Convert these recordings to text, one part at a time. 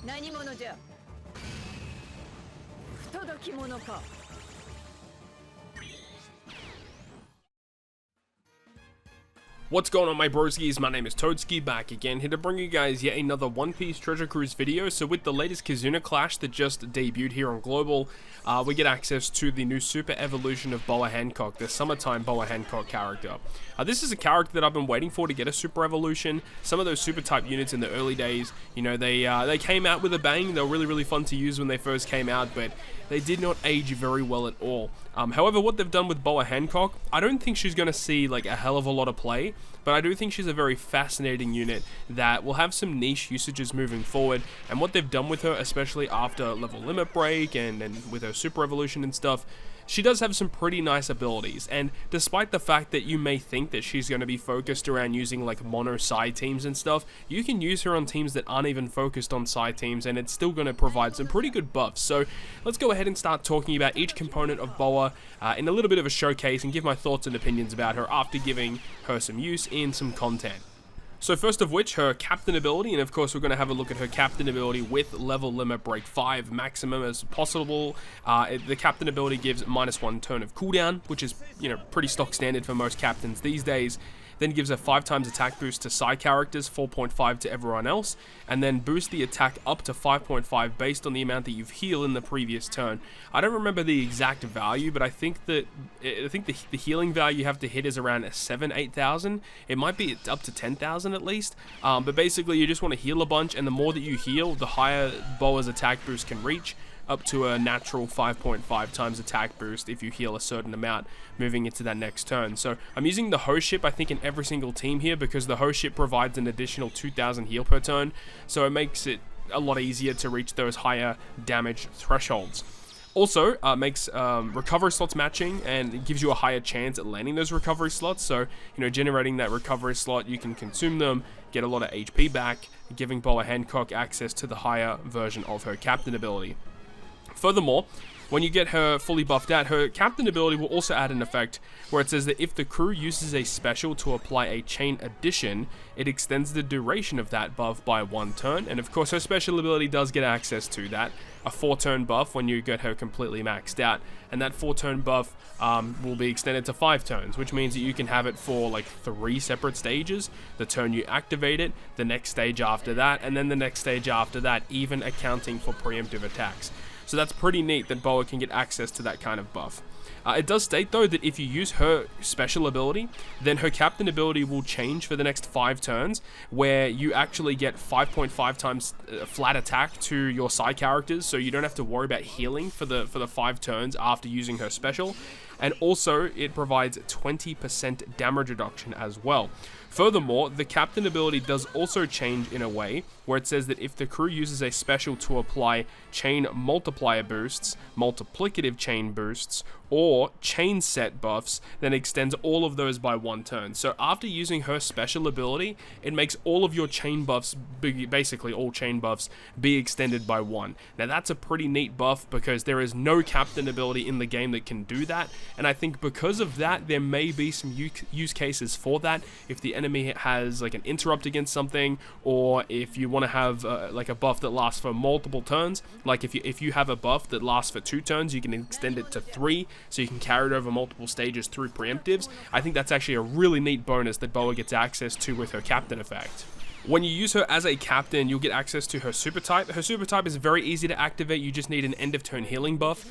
何者じゃ。不届き者か。What's going on, my broskiis? My name is Toadski, back again, here to bring you guys yet another One Piece Treasure Cruise video. So with the latest Kizuna Clash that just debuted here on Global, we get access to the new Super Evolution of Boa Hancock, the summertime Boa Hancock character. This is a character that I've been waiting for to get a Super Evolution. Some of those Super type units in the early days, you know, they came out with a bang. They were really fun to use when they first came out, but they did not age very well at all. However, what they've done with Boa Hancock, I don't think she's going to see like a hell of a lot of play, but I do think she's a very fascinating unit that will have some niche usages moving forward. And what they've done with her, especially after level limit break and with her Super Evolution and stuff, she does have some pretty nice abilities, and despite the fact that you may think that she's going to be focused around using like mono side teams and stuff, you can use her on teams that aren't even focused on side teams, and it's still going to provide some pretty good buffs. So let's go ahead and start talking about each component of Boa in a little bit of a showcase and give my thoughts and opinions about her after giving her some use in some content. So first of which, her captain ability, and of course we're going to have a look at her captain ability with level limit break 5 maximum as possible. The captain ability gives -1 turn of cooldown, which is, you know, pretty stock standard for most captains these days. Then gives a 5 times attack boost to side characters, 4.5 to everyone else, and then boost the attack up to 5.5 based on the amount that you've healed in the previous turn. I don't remember the exact value, but I think the healing value you have to hit is around 7,000-8,000. It might be up to 10,000 at least. But basically, you just want to heal a bunch, and the more that you heal, the higher Boa's attack boost can reach, up to a natural 5.5 times attack boost if you heal a certain amount moving into that next turn. So I'm using the host ship, I think, in every single team here, because the host ship provides an additional 2,000 heal per turn, so it makes it a lot easier to reach those higher damage thresholds. Also, makes recovery slots matching, and it gives you a higher chance at landing those recovery slots. So, you know, generating that recovery slot, you can consume them, get a lot of HP back, giving Boa Hancock access to the higher version of her captain ability. Furthermore, when you get her fully buffed out, her captain ability will also add an effect where it says that if the crew uses a special to apply a chain addition, it extends the duration of that buff by 1 turn. And of course, her special ability does get access to that, a 4-turn buff when you get her completely maxed out. And that 4-turn buff will be extended to 5 turns, which means that you can have it for like 3 separate stages. The turn you activate it, the next stage after that, and then the next stage after that, even accounting for preemptive attacks. So that's pretty neat that Boa can get access to that kind of buff. It does state though that if you use her special ability, then her captain ability will change for the next 5 turns, where you actually get 5.5 times flat attack to your side characters, so you don't have to worry about healing for the 5 turns after using her special. And also, it provides 20% damage reduction as well. Furthermore, the captain ability does also change in a way where it says that if the crew uses a special to apply chain multiplier boosts, multiplicative chain boosts, or chain set buffs, then extends all of those by 1 turn. So after using her special ability, it makes all of your chain buffs, basically all chain buffs, be extended by 1. Now that's a pretty neat buff because there is no captain ability in the game that can do that, and I think because of that, there may be some use cases for that if the enemy has like an interrupt against something, or if you want to have like a buff that lasts for multiple turns. Like if you have a buff that lasts for 2 turns, you can extend it to 3, so you can carry it over multiple stages through preemptives. I think that's actually a really neat bonus that Boa gets access to with her captain effect. When you use her as a captain, you'll get access to her super type. Her super type is very easy to activate. You just need an end of turn healing buff,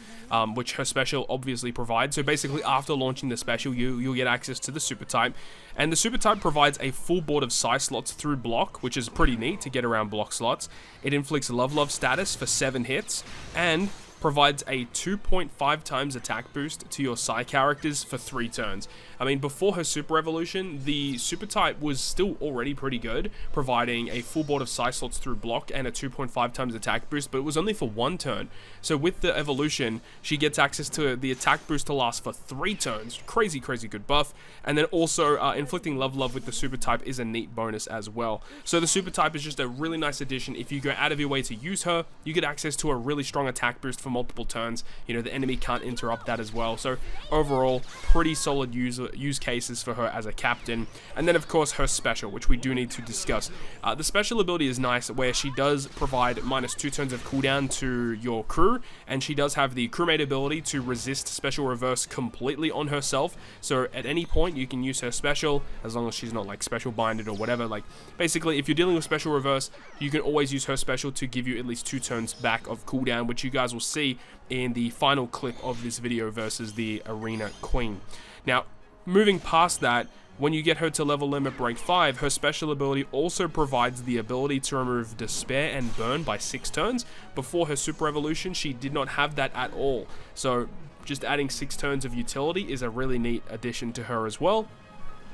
which her special obviously provides. So basically, after launching the special, you'll get access to the super type. And the super type provides a full board of psi slots through block, which is pretty neat to get around block slots. It inflicts love status for 7 hits, and provides a 2.5 times attack boost to your psi characters for 3 turns. I mean, before her super evolution, the super type was still already pretty good, providing a full board of psi slots through block and a 2.5 times attack boost, but it was only for 1 turn. So with the evolution, she gets access to the attack boost to last for 3 turns. Crazy good buff. And then also inflicting love with the super type is a neat bonus as well. So the super type is just a really nice addition. If you go out of your way to use her, you get access to a really strong attack boost for multiple turns. You know, the enemy can't interrupt that as well. So overall, pretty solid use cases for her as a captain. And then of course her special, which we do need to discuss. The special ability is nice, where she does provide -2 turns of cooldown to your crew, and she does have the crewmate ability to resist special reverse completely on herself. So at any point you can use her special, as long as she's not like special binded or whatever. Like basically, if you're dealing with special reverse, you can always use her special to give you at least 2 turns back of cooldown, which you guys will see in the final clip of this video versus the Arena Queen. Now, moving past that, when you get her to level limit break 5, her special ability also provides the ability to remove Despair and Burn by 6 turns. Before her Super Evolution, she did not have that at all. So just adding 6 turns of utility is a really neat addition to her as well.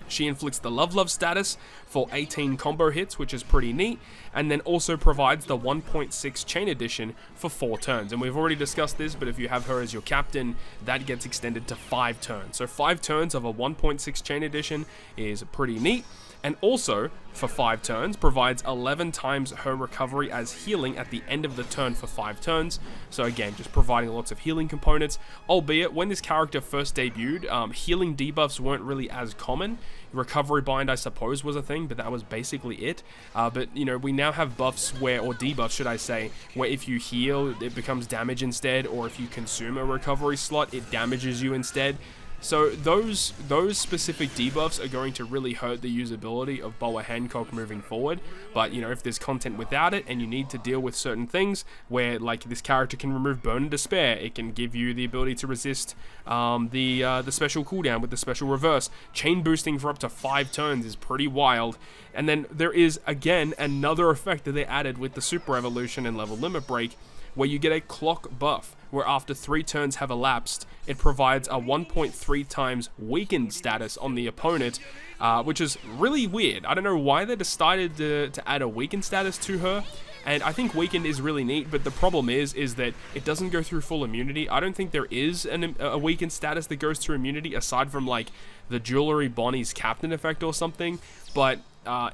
She inflicts the Love status for 18 combo hits, which is pretty neat, and then also provides the 1.6 chain addition for 4 turns. And we've already discussed this, but if you have her as your captain, that gets extended to 5 turns. So 5 turns of a 1.6 chain addition is pretty neat. And also, for 5 turns, provides 11 times her recovery as healing at the end of the turn for 5 turns. So again, just providing lots of healing components. Albeit, when this character first debuted, healing debuffs weren't really as common. Recovery bind, I suppose, was a thing, but that was basically it. But, you know, we now have buffs where, or debuffs, should I say, where if you heal, it becomes damage instead, or if you consume a recovery slot, it damages you instead. So those specific debuffs are going to really hurt the usability of Boa Hancock moving forward. But, you know, if there's content without it and you need to deal with certain things where, like, this character can remove Burn and Despair, it can give you the ability to resist the special cooldown with the special reverse. Chain boosting for up to 5 turns is pretty wild. And then there is, again, another effect that they added with the Super Evolution and Level Limit Break, where you get a clock buff, where after 3 turns have elapsed, it provides a 1.3 times weakened status on the opponent, which is really weird. I don't know why they decided to add a weakened status to her, and I think weakened is really neat, but the problem is that it doesn't go through full immunity. I don't think there is a weakened status that goes through immunity, aside from like the Jewelry Bonnie's Captain effect or something, but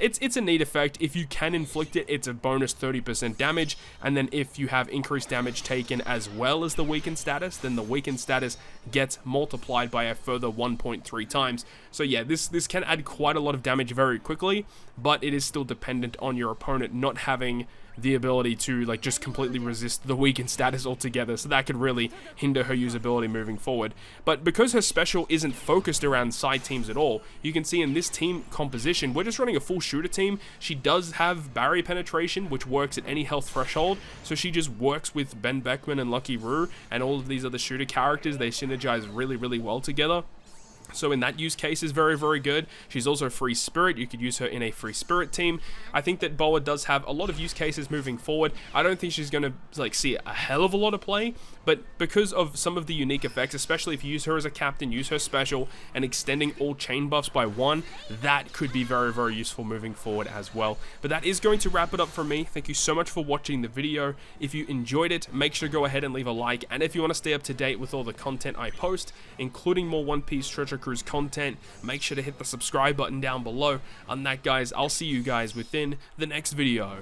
it's a neat effect. If you can inflict it, it's a bonus 30% damage, and then if you have increased damage taken as well as the weakened status, then the weakened status gets multiplied by a further 1.3 times. So yeah, this can add quite a lot of damage very quickly, but it is still dependent on your opponent not having the ability to like just completely resist the weakened status altogether, so that could really hinder her usability moving forward. But because her special isn't focused around side teams at all, you can see in this team composition, we're just running a full shooter team. She does have barrier penetration, which works at any health threshold, so she just works with Ben Beckman and Lucky Roo and all of these other shooter characters. They synergize really well together. So in that use case is very, very good. She's also Free Spirit. You could use her in a Free Spirit team. I think that Boa does have a lot of use cases moving forward. I don't think she's going to like see a hell of a lot of play, but because of some of the unique effects, especially if you use her as a captain, use her special, and extending all chain buffs by 1, that could be very, very useful moving forward as well. But that is going to wrap it up for me. Thank you so much for watching the video. If you enjoyed it, make sure to go ahead and leave a like, and if you want to stay up to date with all the content I post, including more One Piece Treasure Cruise content, make sure to hit the subscribe button down below. On that, guys, I'll see you guys within the next video.